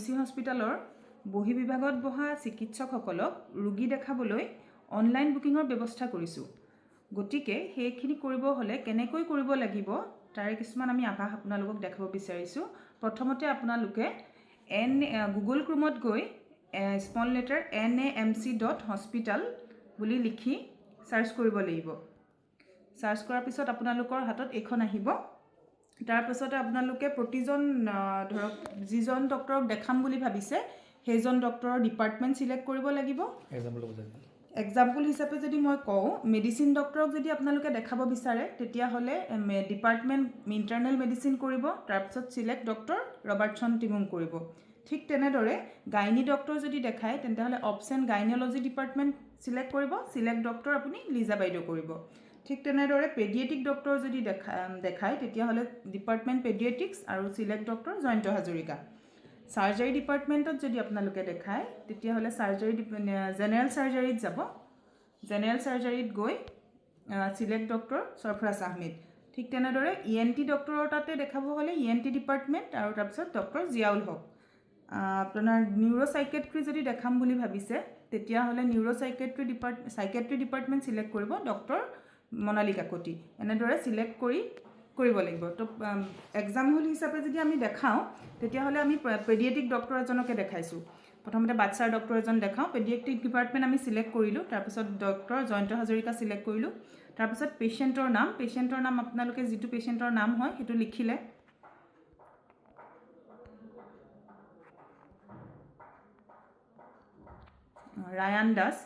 C হস্পিটালৰ বহি বিভাগত বহা চিকিৎসকসকলক ৰোগী দেখাবলৈ অনলাইন বুকিঙৰ ব্যৱস্থা কৰিছোঁ। গতিকে সেইখিনি কৰিব হ'লে কেনেকৈ কৰিব লাগিব তাৰে কিছুমান আমি আভাস আপোনালোকক দেখাব বিচাৰিছোঁ। প্ৰথমতে আপোনালোকে গুগল ক্ৰোমত গৈ স্মল লেটাৰ NAMC.hospital বুলি লিখি চাৰ্চ কৰিব লাগিব। চাৰ্চ কৰাৰ পিছত আপোনালোকৰ হাতত এইখন আহিব। তাৰপিছতে আপোনালোকে প্ৰতিজন ধৰক যিজন ডক্টৰক দেখাম বুলি ভাবিছে সেইজন ডক্টৰৰ ডিপাৰ্টমেণ্ট চিলেক্ট কৰিব লাগিব। এক্সাম্পল হিচাপে যদি মই কওঁ মেডিচিন ডক্টৰক যদি আপোনালোকে দেখাব বিচাৰে তেতিয়াহ'লে ডিপাৰ্টমেণ্ট ইণ্টাৰনেল মেডিচিন কৰিব, তাৰপিছত চিলেক্ট ডক্টৰ ৰবাৰ্টছন টিমুং কৰিব। ঠিক তেনেদৰে গাইনী ডক্টৰ যদি দেখায় তেতিয়াহ'লে অপশ্যন গাইনলজি ডিপাৰ্টমেণ্ট চিলেক্ট কৰিব, চিলেক্ট ডক্টৰ আপুনি লিজা বাইদেউ কৰিব। ঠিক তেনেদৰে পেডিয়েটিক ডক্টৰ যদি দেখায় তেতিয়াহ'লে ডিপাৰ্টমেণ্ট পেডিয়েটিক্স আৰু select doctor Jayanta Hazarika. Surgery ডিপাৰ্টমেণ্টত যদি আপোনালোকে দেখায় তেতিয়াহ'লে জেনেৰেল চাৰ্জাৰীত যাব। জেনেৰেল চাৰ্জাৰীত গৈ চিলেক্ট ডক্টৰ সৰফৰাজ আহমেদ। ঠিক তেনেদৰে ENT ডক্টৰৰ তাতে দেখাব হ'লে ENT ডিপাৰ্টমেণ্ট আৰু তাৰপিছত ডক্টৰ জিয়াউল হক। আপোনাৰ নিউৰ'চাইকেট্ৰি যদি দেখাম বুলি ভাবিছে তেতিয়াহ'লে চাইকেট্ৰি ডিপাৰ্টমেণ্ট চিলেক্ট কৰিব ডক্টৰ মনালী কাকতি। এনেদৰে চিলেক্ট কৰিব লাগিব। তো এক্সাম্পল হিচাপে যদি আমি দেখাওঁ তেতিয়াহ'লে আমি পেডিয়েটিক ডক্টৰ এজনকে দেখাইছোঁ। প্ৰথমতে বাচ্চাৰ ডক্টৰ এজন দেখাওঁ, পেডিয়েট্ৰিক ডিপাৰ্টমেণ্ট আমি চিলেক্ট কৰিলোঁ, তাৰপিছত ডক্টৰ জয়ন্ত হাজৰিকা চিলেক্ট কৰিলোঁ। তাৰপিছত পেচেণ্টৰ নাম আপোনালোকে যিটো পেচেণ্টৰ নাম হয় সেইটো লিখিলে। ৰায়ান দাস,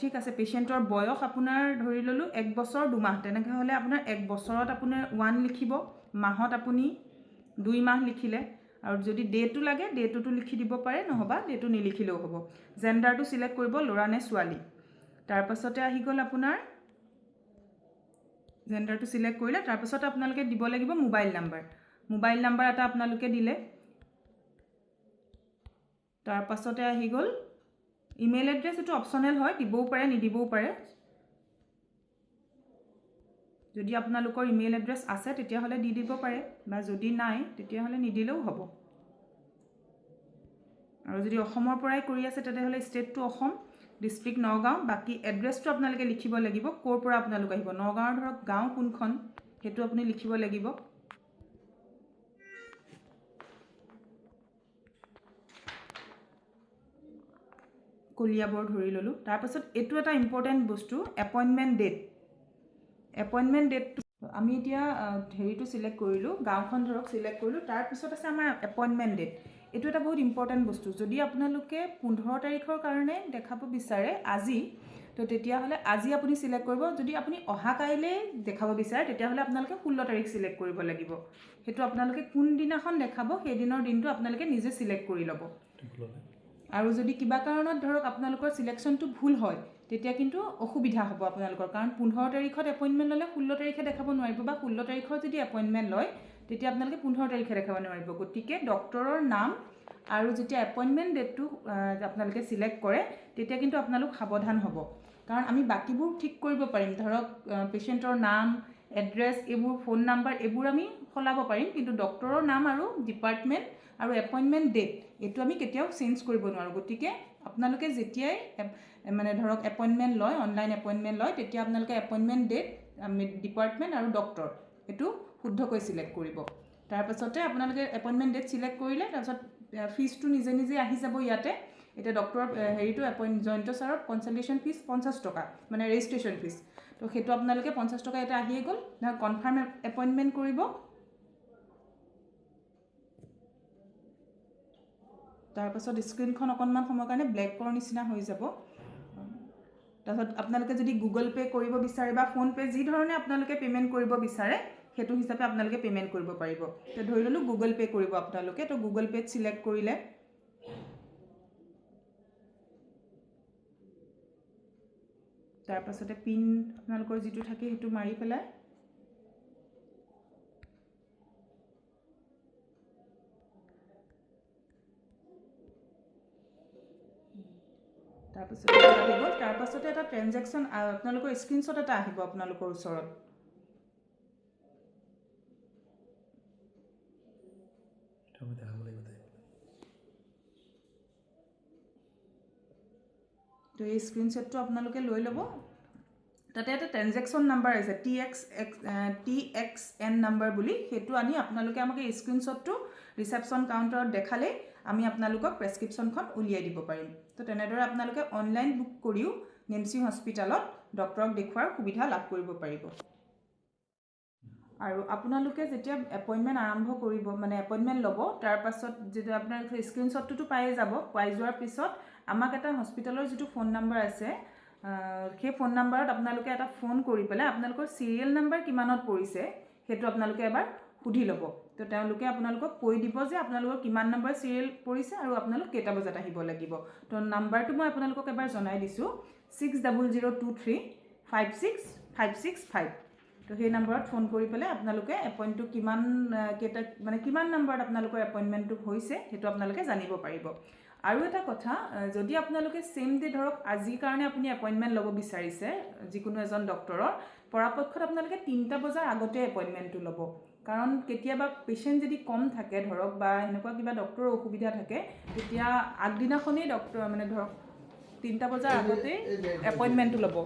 ঠিক আছে। পেচেণ্টৰ বয়স আপোনাৰ ধৰি ল'লোঁ 1 বছৰ 2 মাহ, তেনেকৈ হ'লে আপোনাৰ 1 বছৰত আপোনাৰ 1 লিখিব, মাহত আপুনি 2 মাহ লিখিলে, আৰু যদি ডেটো লাগে ডেটোটো লিখি দিব পাৰে, নহবা ডেটো নিলিখিলেও হ'ব। জেণ্ডাৰটো চিলেক্ট কৰিব ল'ৰা নে ছোৱালী। তাৰপাছতে আহি গ'ল আপোনাৰ জেণ্ডাৰটো চিলেক্ট কৰিলে, তাৰপাছতে আপোনালোকে দিব লাগিব মোবাইল নাম্বাৰ এটা আপোনালোকে দিলে। তাৰপাছতে আহি গ'ল ইমেইল এড্ৰেছ, এইটো অপশ্যনেল হয়, দিবও পাৰে নিদিবও পাৰে। যদি আপোনালোকৰ ইমেইল এড্ৰেছ আছে তেতিয়াহ'লে দি দিব পাৰে, বা যদি নাই তেতিয়াহ'লে নিদিলেও হ'ব। আৰু যদি অসমৰ পৰাই কৰি আছে তেতিয়াহ'লে ষ্টেটটো অসম, ডিষ্ট্ৰিক্ট নগাঁও, বাকী এড্ৰেছটো আপোনালোকে লিখিব লাগিব ক'ৰ পৰা আপোনালোক আহিব। নগাঁৱৰ ধৰক গাঁও কোনখন সেইটো আপুনি লিখিব লাগিব। কলিয়াবৰ ধৰি ল'লোঁ। তাৰপাছত এইটো এটা ইম্পৰ্টেণ্ট বস্তু, এপইণ্টমেণ্ট ডেটটো আমি এতিয়া হেৰিটো চিলেক্ট কৰিলোঁ, গাঁওখন ধৰক চিলেক্ট কৰিলোঁ, তাৰপিছত আছে আমাৰ এপইণ্টমেণ্ট ডেট। এইটো এটা বহুত ইম্পৰ্টেণ্ট বস্তু। যদি আপোনালোকে 15 তাৰিখৰ কাৰণে দেখাব বিচাৰে আজি, তো তেতিয়াহ'লে আজি আপুনি চিলেক্ট কৰিব। যদি আপুনি অহা কাইলৈ দেখাব বিচাৰে তেতিয়াহ'লে আপোনালোকে 16 তাৰিখ চিলেক্ট কৰিব লাগিব। সেইটো আপোনালোকে কোনদিনাখন দেখাব সেইদিনৰ দিনটো আপোনালোকে নিজে চিলেক্ট কৰি ল'ব। আৰু যদি কিবা কাৰণত ধৰক আপোনালোকৰ চিলেকশ্যনটো ভুল হয় তেতিয়া কিন্তু অসুবিধা হ'ব আপোনালোকৰ, কাৰণ 15 তাৰিখত এপইণ্টমেণ্ট ল'লে 16 তাৰিখে দেখাব নোৱাৰিব, বা 16 তাৰিখত যদি এপইণ্টমেণ্ট লয় তেতিয়া আপোনালোকে 15 তাৰিখে দেখাব নোৱাৰিব। গতিকে ডক্টৰৰ নাম আৰু যেতিয়া এপইণ্টমেণ্ট ডেটটো আপোনালোকে চিলেক্ট কৰে তেতিয়া কিন্তু আপোনালোক সাৱধান হ'ব, কাৰণ আমি বাকীবোৰ ঠিক কৰিব পাৰিম, ধৰক পেচেণ্টৰ নাম, এড্ৰেছ, এইবোৰ ফোন নাম্বাৰ এইবোৰ আমি সলাব পাৰিম, কিন্তু ডক্টৰৰ নাম আৰু ডিপাৰ্টমেণ্ট আৰু এপইণ্টমেণ্ট ডেট এইটো আমি কেতিয়াও চেঞ্জ কৰিব নোৱাৰোঁ। গতিকে আপোনালোকে যেতিয়াই মানে ধৰক এপইণ্টমেণ্ট লয়, অনলাইন এপইণ্টমেণ্ট লয়, তেতিয়া আপোনালোকে এপইণ্টমেণ্ট ডেট, ডিপাৰ্টমেণ্ট আৰু ডক্টৰ এইটো শুদ্ধকৈ চিলেক্ট কৰিব। তাৰপাছতে আপোনালোকে এপইণ্টমেণ্ট ডেট চিলেক্ট কৰিলে, তাৰপিছত ফিজটো নিজে নিজে আহি যাব ইয়াতে। এতিয়া ডক্টৰৰ হেৰিটো জয়ন্ত ছাৰৰ কনচালটেশ্যন ফিজ 50 টকা, মানে ৰেজিষ্ট্ৰেশ্যন ফিজ। তো সেইটো আপোনালোকে 50 টকা এটা আহিয়ে গ'ল। কনফাৰ্ম এপইণ্টমেণ্ট কৰিব। তাৰপাছত স্ক্ৰীনখন অকণমান সময়ৰ কাৰণে ব্লেকৰ নিচিনা হৈ যাব। তাৰপিছত আপোনালোকে যদি গুগল পে' কৰিব বিচাৰে বা ফোনপে' যি ধৰণে আপোনালোকে পে'মেণ্ট কৰিব বিচাৰে সেইটো হিচাপে আপোনালোকে পে'মেণ্ট কৰিব পাৰিব। তো ধৰি ল'লোঁ গুগল পে' কৰিব আপোনালোকে, তো গুগল পে'ত চিলেক্ট কৰিলে। তাৰপাছতে পিন আপোনালোকৰ যিটো থাকে সেইটো মাৰি পেলাই তাৰপাছতে আহি গ'ল। তাৰপাছতে এটা ট্ৰেনজেকশ্যন আপোনালোকৰ স্ক্ৰীনশ্বট এটা আহিব আপোনালোকৰ ওচৰত। তো এই স্ক্ৰীনশ্বটটো আপোনালোকে লৈ ল'ব তাতে এটা ট্ৰানজেকশ্যন নাম্বাৰ আছে TXN নাম্বাৰ বুলি সেইটো আনি আপোনালোকে আমাক এই স্ক্ৰীনশ্বটটো ৰিচেপশ্যন কাউণ্টাৰত দেখালেই আমি আপোনালোকক প্ৰেছক্ৰিপশ্যনখন উলিয়াই দিব পাৰিম তো তেনেদৰে আপোনালোকে অনলাইন বুক কৰিও নেমচি হস্পিটেলত ডক্টৰক দেখুৱাৰ সুবিধা লাভ কৰিব পাৰিব আৰু আপোনালোকে যেতিয়া এপইণ্টমেণ্ট আৰম্ভ কৰিব মানে এপইণ্টমেণ্ট ল'ব তাৰ পাছত যেতিয়া আপোনাৰ স্ক্ৰীনশ্বটটোতো পায়ে যাব পাই যোৱাৰ পিছত আমাক এটা হস্পিটেলৰ যিটো ফোন নাম্বাৰ আছে সেই ফোন নাম্বাৰত আপোনালোকে এটা ফোন কৰি পেলাই আপোনালোকৰ চিৰিয়েল নাম্বাৰ কিমানত পৰিছে সেইটো আপোনালোকে এবাৰ সুধি ল'ব তো তেওঁলোকে আপোনালোকক কৈ দিব যে আপোনালোকৰ কিমান নম্বৰ চিৰিয়েল পৰিছে আৰু আপোনালোক কেইটা বজাত আহিব লাগিব তো নাম্বাৰটো মই আপোনালোকক এবাৰ জনাই দিছোঁ 6002356565 তো সেই নাম্বাৰত ফোন কৰি পেলাই আপোনালোকে এপইণ্টটো কিমান নাম্বাৰত আপোনালোকৰ এপইণ্টমেণ্টটো হৈছে সেইটো আপোনালোকে জানিব পাৰিব আৰু এটা কথা যদি আপোনালোকে সেম ডে ধৰক আজিৰ কাৰণে আপুনি এপইণ্টমেণ্ট ল'ব বিচাৰিছে যিকোনো এজন ডক্টৰৰ পৰাপক্ষত আপোনালোকে 3টা বজাৰ আগতে এপইণ্টমেণ্টটো ল'ব কাৰণ কেতিয়াবা পেশেন্ট যদি কম থাকে ধৰক বা এনেকুৱা কিবা ডক্টৰৰ অসুবিধা থাকে তেতিয়া আগদিনাখনেই ডক্টৰ মানে ধৰক 3টা বজাৰ আগতে এপইণ্টমেণ্টটো ল'ব